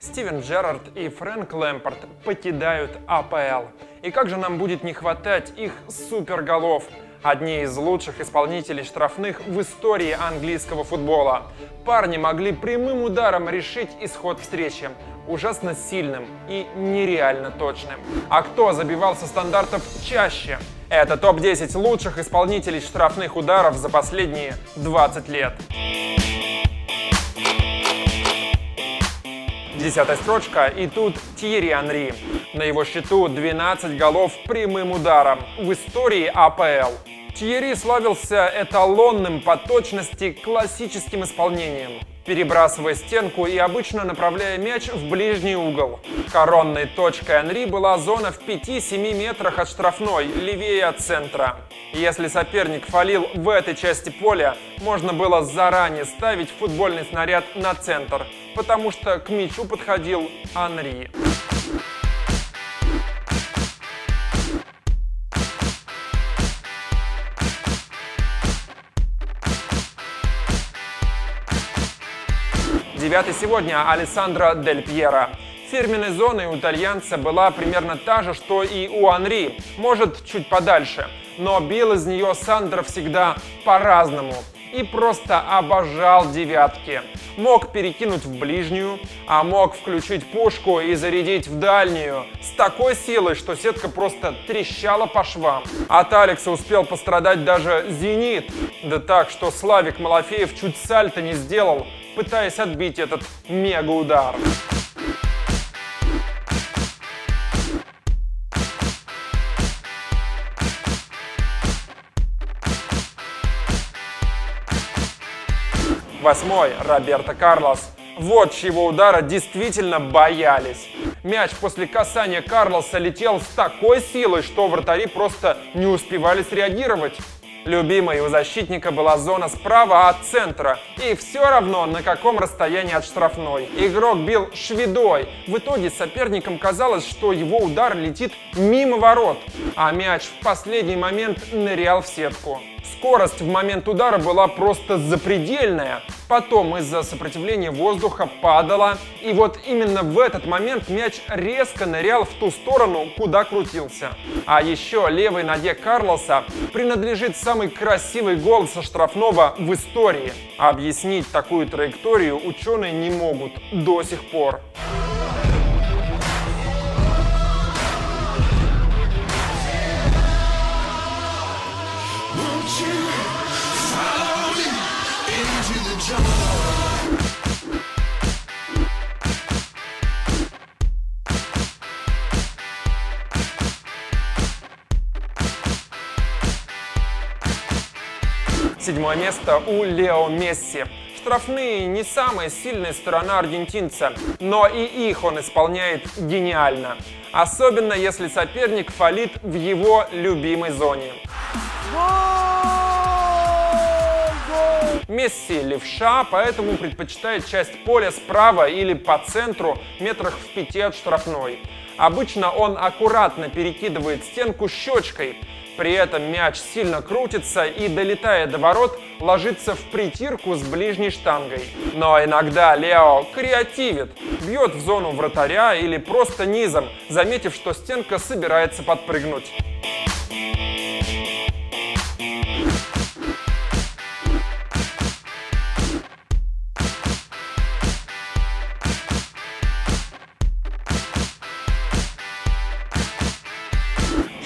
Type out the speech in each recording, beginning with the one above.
Стивен Джеррард и Фрэнк Лэмпард покидают АПЛ. И как же нам будет не хватать их суперголов? Одни из лучших исполнителей штрафных в истории английского футбола. Парни могли прямым ударом решить исход встречи. Ужасно сильным и нереально точным. А кто забивал со стандартов чаще? Это топ-10 лучших исполнителей штрафных ударов за последние 20 лет. 10-я строчка, и тут Тьерри Анри. На его счету 12 голов прямым ударом в истории АПЛ. Тьерри славился эталонным по точности классическим исполнением, перебрасывая стенку и обычно направляя мяч в ближний угол. Коронной точкой Анри была зона в 5-7 метрах от штрафной, левее от центра. Если соперник фалил в этой части поля, можно было заранее ставить футбольный снаряд на центр, потому что к мячу подходил Анри. Девятый сегодня Алессандро Дель Пьеро. Фирменной зоной у итальянца была примерно та же, что и у Анри, может, чуть подальше. Но бил из нее Сандро всегда по-разному и просто обожал девятки. Мог перекинуть в ближнюю, а мог включить пушку и зарядить в дальнюю с такой силой, что сетка просто трещала по швам. От Алекса успел пострадать даже «Зенит». Да так, что Славик Малафеев чуть сальто не сделал, пытаясь отбить этот мега-удар. Восьмой Роберто Карлос. Вот чьего удара действительно боялись. Мяч после касания Карлоса летел с такой силой, что вратари просто не успевали среагировать. Любимой у защитника была зона справа от центра, и все равно на каком расстоянии от штрафной. Игрок бил шведой. В итоге соперникам казалось, что его удар летит мимо ворот, а мяч в последний момент нырял в сетку. Скорость в момент удара была просто запредельная. Потом из-за сопротивления воздуха падала. И вот именно в этот момент мяч резко нырял в ту сторону, куда крутился. А еще левой ноге Карлоса принадлежит самый красивый гол со штрафного в истории. Объяснить такую траекторию ученые не могут до сих пор. Седьмое место у Лео Месси. Штрафные не самая сильная сторона аргентинца, но и их он исполняет гениально. Особенно если соперник фалит в его любимой зоне. Месси левша, поэтому предпочитает часть поля справа или по центру, метрах в 5 от штрафной. Обычно он аккуратно перекидывает стенку щечкой. При этом мяч сильно крутится и, долетая до ворот, ложится в притирку с ближней штангой. Но иногда Лео креативит, бьет в зону вратаря или просто низом, заметив, что стенка собирается подпрыгнуть.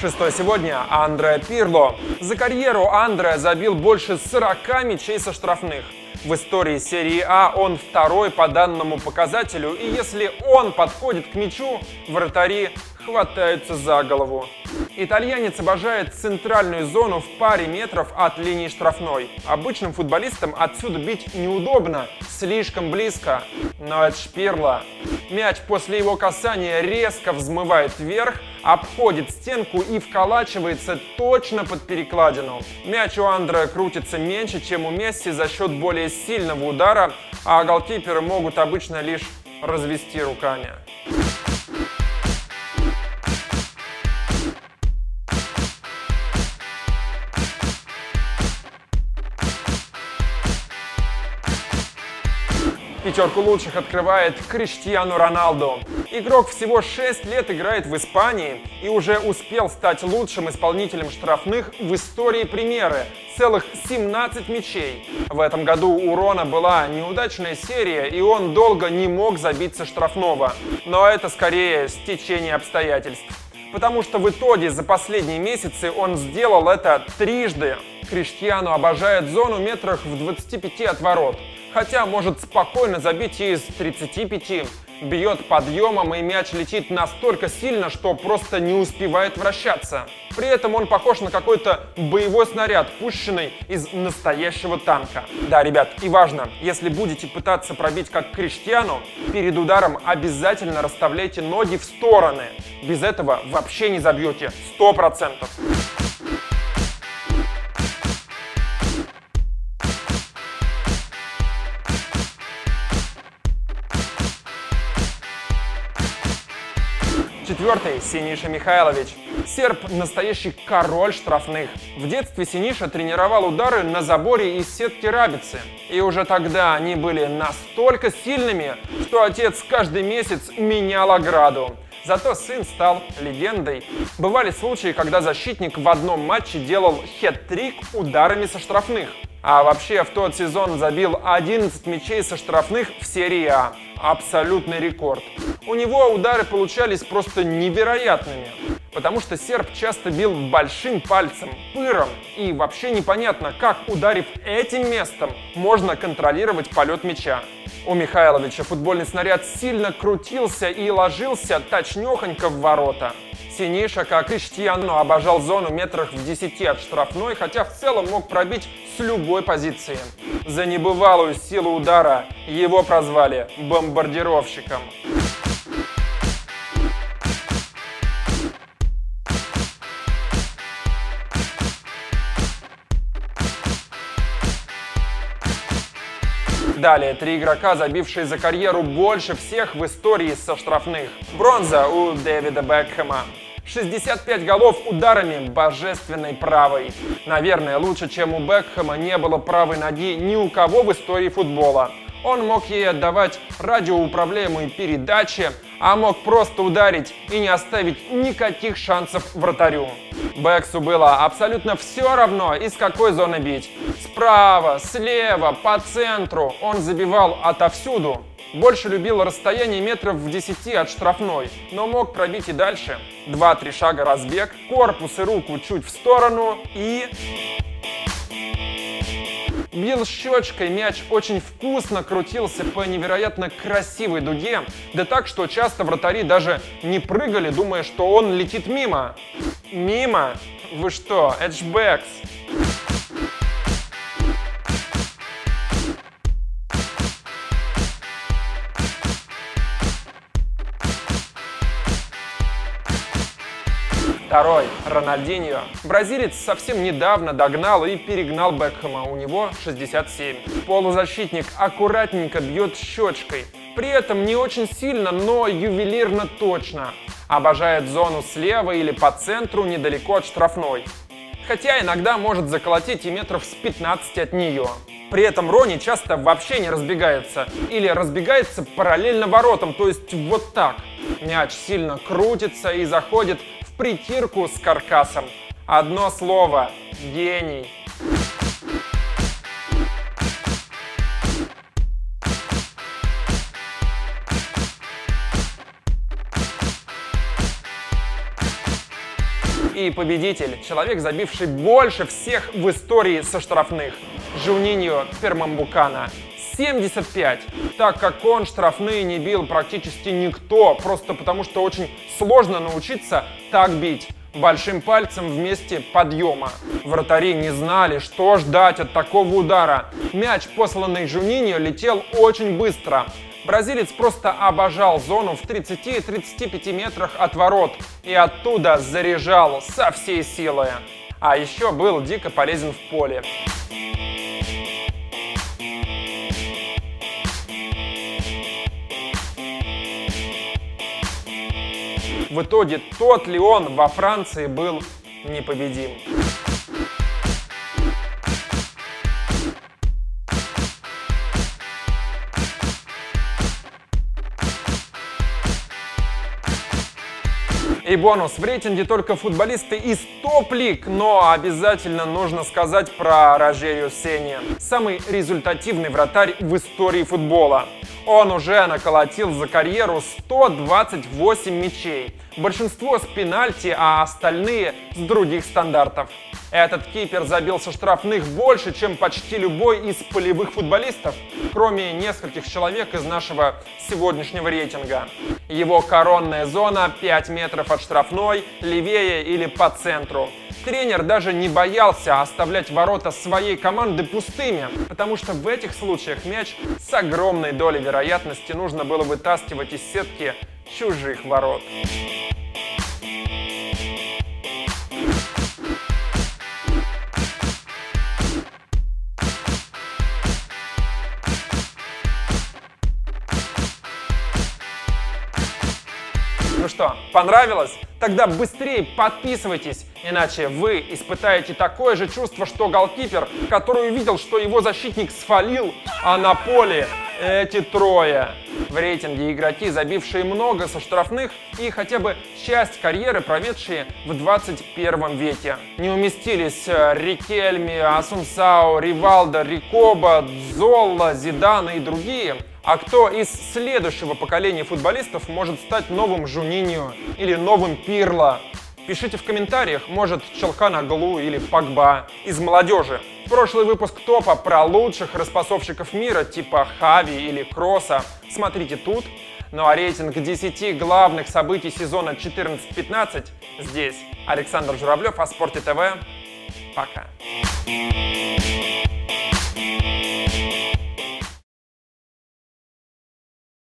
Шестой сегодня Андреа Пирло. За карьеру Андреа забил больше 40 мячей со штрафных. В истории серии А он второй по данному показателю, и если он подходит к мячу, вратари хватаются за голову. Итальянец обожает центральную зону в паре метров от линии штрафной. Обычным футболистам отсюда бить неудобно, слишком близко. Но это Пирло. Мяч после его касания резко взмывает вверх, обходит стенку и вколачивается точно под перекладину. Мяч у Андреа крутится меньше, чем у Месси за счет более сильного удара, а голкиперы могут обычно лишь развести руками. Пятерку лучших открывает Криштиану Роналду. Игрок всего 6 лет играет в Испании и уже успел стать лучшим исполнителем штрафных в истории премьеры. Целых 17 мячей. В этом году у Рона была неудачная серия, и он долго не мог забить со штрафного. Но это скорее стечение обстоятельств. Потому что в итоге за последние месяцы он сделал это трижды. Криштиану обожает зону метрах в 25 от ворот. Хотя может спокойно забить и из 35. Бьет подъемом, и мяч летит настолько сильно, что просто не успевает вращаться. При этом он похож на какой-то боевой снаряд, пущенный из настоящего танка. Да, ребят, и важно, если будете пытаться пробить как Криштиану, перед ударом обязательно расставляйте ноги в стороны. Без этого вообще не забьете 100%. Четвертый – Синиша Михайлович. Серб – настоящий король штрафных. В детстве Синиша тренировал удары на заборе из сетки Рабицы. И уже тогда они были настолько сильными, что отец каждый месяц менял ограду. Зато сын стал легендой. Бывали случаи, когда защитник в одном матче делал хет-трик ударами со штрафных. А вообще в тот сезон забил 11 мячей со штрафных в серии А. Абсолютный рекорд. У него удары получались просто невероятными. Потому что серб часто бил большим пальцем, пыром. И вообще непонятно, как, ударив этим местом, можно контролировать полет мяча. У Михайловича футбольный снаряд сильно крутился и ложился точнёхонько в ворота. Синиша, как Криштиану, обожал зону метрах в 10 от штрафной, хотя в целом мог пробить с любой позиции. За небывалую силу удара его прозвали бомбардировщиком. Далее, три игрока, забившие за карьеру больше всех в истории со штрафных. Бронза у Дэвида Бекхэма. 65 голов ударами божественной правой. Наверное, лучше, чем у Бекхэма, не было правой ноги ни у кого в истории футбола. Он мог ей отдавать радиоуправляемые передачи, а мог просто ударить и не оставить никаких шансов вратарю. Бексу было абсолютно все равно, из какой зоны бить. Справа, слева, по центру. Он забивал отовсюду. Больше любил расстояние метров в 10 от штрафной, но мог пробить и дальше. 2-3 шага разбег, корпус и руку чуть в сторону и... Бил щечкой, мяч очень вкусно крутился по невероятно красивой дуге, да так, что часто вратари даже не прыгали, думая, что он летит мимо. Мимо? Вы что, это ж Бекс. Второй – Рональдиньо. Бразилец совсем недавно догнал и перегнал Бекхэма, у него 67. Полузащитник аккуратненько бьет щечкой. При этом не очень сильно, но ювелирно точно. Обожает зону слева или по центру, недалеко от штрафной. Хотя иногда может заколотить и метров с 15 от нее. При этом Рони часто вообще не разбегается. Или разбегается параллельно воротам, то есть вот так. Мяч сильно крутится и заходит в притирку с каркасом. Одно слово – гений. И победитель – человек, забивший больше всех в истории со штрафных. Жуниньо Пернамбукана. 75. Так как он штрафные не бил практически никто, просто потому что очень сложно научиться так бить. Большим пальцем вместе подъема. Вратари не знали, что ждать от такого удара. Мяч, посланный Жуниньо, летел очень быстро. Бразилец просто обожал зону в 30-35 метрах от ворот и оттуда заряжал со всей силы. А еще был дико полезен в поле. В итоге тот Лион во Франции был непобедим. И бонус. В рейтинге только футболисты из топ-лиг, но обязательно нужно сказать про Рожерио Сенни. Самый результативный вратарь в истории футбола. Он уже наколотил за карьеру 128 мячей. Большинство с пенальти, а остальные с других стандартов. Этот кипер забил со штрафных больше, чем почти любой из полевых футболистов, кроме нескольких человек из нашего сегодняшнего рейтинга. Его коронная зона 5 метров от штрафной, левее или по центру. Тренер даже не боялся оставлять ворота своей команды пустыми, потому что в этих случаях мяч с огромной долей вероятности нужно было вытаскивать из сетки чужих ворот. Ну что, понравилось? Тогда быстрее подписывайтесь, иначе вы испытаете такое же чувство, что голкипер, который увидел, что его защитник свалил, а на поле эти трое. В рейтинге игроки, забившие много со штрафных и хотя бы часть карьеры проведшие в 21 веке. Не уместились Рикельми, Асунсао, Ривалдо, Рикоба, Золла, Зидан и другие. А кто из следующего поколения футболистов может стать новым Жуниньо или новым Пирло? Пишите в комментариях, может, Челхан Аглу или Погба из молодежи. Прошлый выпуск топа про лучших распасовщиков мира типа Хави или Кросса смотрите тут. Ну а рейтинг 10 главных событий сезона 14-15 здесь. Александр Журавлев о Спорте ТВ. Пока.